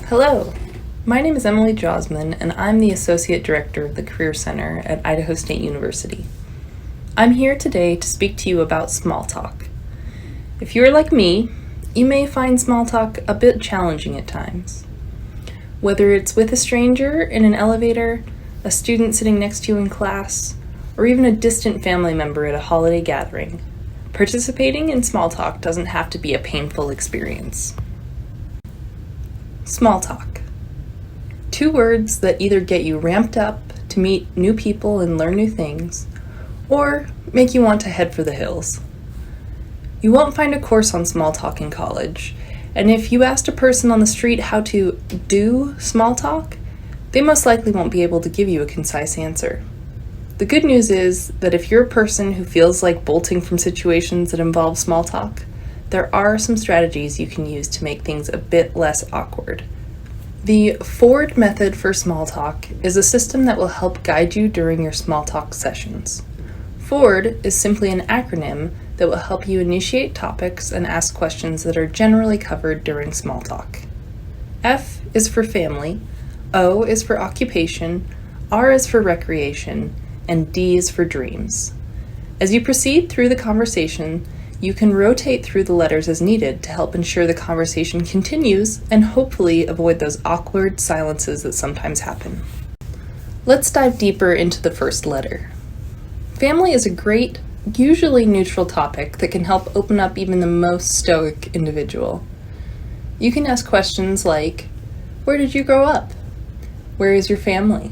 Hello, my name is Emily Josman, and I'm the Associate Director of the Career Center at Idaho State University. I'm here today to speak to you about small talk. If you're like me, you may find small talk a bit challenging at times. Whether it's with a stranger in an elevator, a student sitting next to you in class, or even a distant family member at a holiday gathering, participating in small talk doesn't have to be a painful experience. Small talk. 2 words that either get you ramped up to meet new people and learn new things, or make you want to head for the hills. You won't find a course on small talk in college, and if you asked a person on the street how to do small talk, they most likely won't be able to give you a concise answer. The good news is that if you're a person who feels like bolting from situations that involve small talk, there are some strategies you can use to make things a bit less awkward. The Ford method for small talk is a system that will help guide you during your small talk sessions. Ford is simply an acronym that will help you initiate topics and ask questions that are generally covered during small talk. F is for family, O is for occupation, R is for recreation, and D is for dreams. As you proceed through the conversation, you can rotate through the letters as needed to help ensure the conversation continues and hopefully avoid those awkward silences that sometimes happen. Let's dive deeper into the first letter. Family is a great, usually neutral topic that can help open up even the most stoic individual. You can ask questions like, where did you grow up? Where is your family?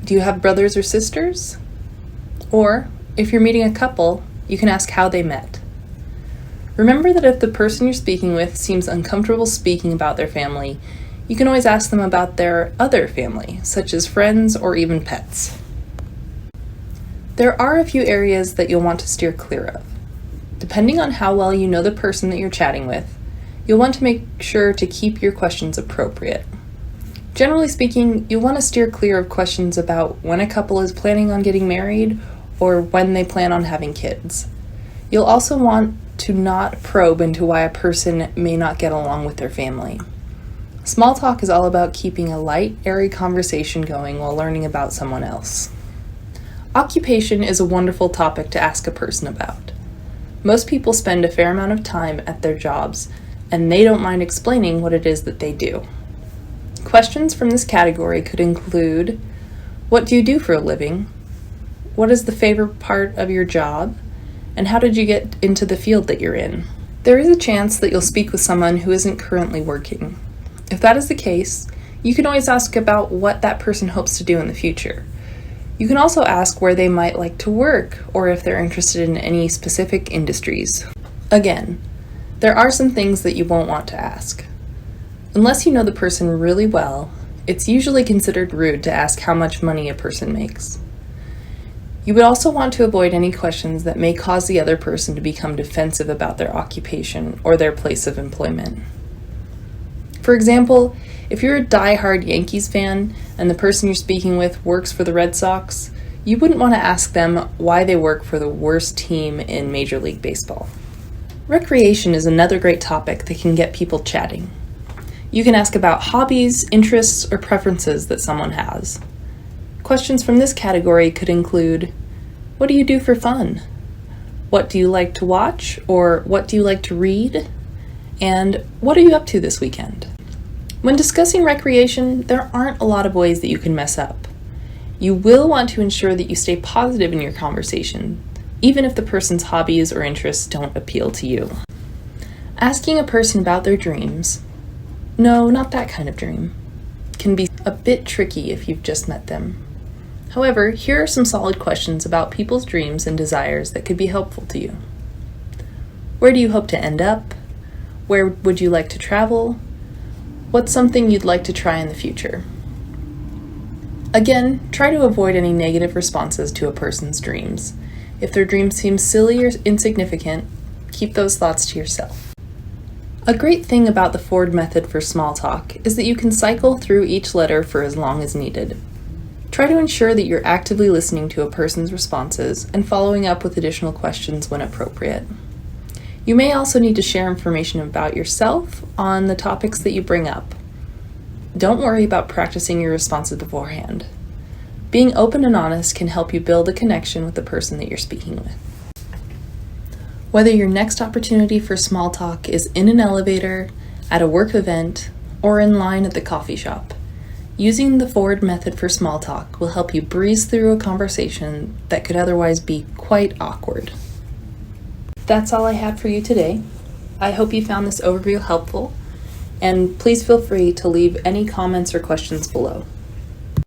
Do you have brothers or sisters? Or, if you're meeting a couple, you can ask how they met. Remember that if the person you're speaking with seems uncomfortable speaking about their family, you can always ask them about their other family, such as friends or even pets. There are a few areas that you'll want to steer clear of. Depending on how well you know the person that you're chatting with, you'll want to make sure to keep your questions appropriate. Generally speaking, you'll want to steer clear of questions about when a couple is planning on getting married or when they plan on having kids. You'll also want to not probe into why a person may not get along with their family. Small talk is all about keeping a light, airy conversation going while learning about someone else. Occupation is a wonderful topic to ask a person about. Most people spend a fair amount of time at their jobs, and they don't mind explaining what it is that they do. Questions from this category could include, what do you do for a living? What is the favorite part of your job? And how did you get into the field that you're in? There is a chance that you'll speak with someone who isn't currently working. If that is the case, you can always ask about what that person hopes to do in the future. You can also ask where they might like to work or if they're interested in any specific industries. Again, there are some things that you won't want to ask. Unless you know the person really well, it's usually considered rude to ask how much money a person makes. You would also want to avoid any questions that may cause the other person to become defensive about their occupation or their place of employment. For example, if you're a die-hard Yankees fan and the person you're speaking with works for the Red Sox, you wouldn't want to ask them why they work for the worst team in Major League Baseball. Recreation is another great topic that can get people chatting. You can ask about hobbies, interests, or preferences that someone has. Questions from this category could include, what do you do for fun? What do you like to watch, or what do you like to read? And what are you up to this weekend? When discussing recreation, there aren't a lot of ways that you can mess up. You will want to ensure that you stay positive in your conversation, even if the person's hobbies or interests don't appeal to you. Asking a person about their dreams, no, not that kind of dream, can be a bit tricky if you've just met them. However, here are some solid questions about people's dreams and desires that could be helpful to you. Where do you hope to end up? Where would you like to travel? What's something you'd like to try in the future? Again, try to avoid any negative responses to a person's dreams. If their dream seems silly or insignificant, keep those thoughts to yourself. A great thing about the Ford method for small talk is that you can cycle through each letter for as long as needed. Try to ensure that you're actively listening to a person's responses and following up with additional questions when appropriate. You may also need to share information about yourself on the topics that you bring up. don't worry about practicing your responses beforehand. Being open and honest can help you build a connection with the person that you're speaking with. Whether your next opportunity for small talk is in an elevator, at a work event, or in line at the coffee shop, using the forward method for small talk will help you breeze through a conversation that could otherwise be quite awkward. That's all I had for you today. I hope you found this overview helpful, and please feel free to leave any comments or questions below.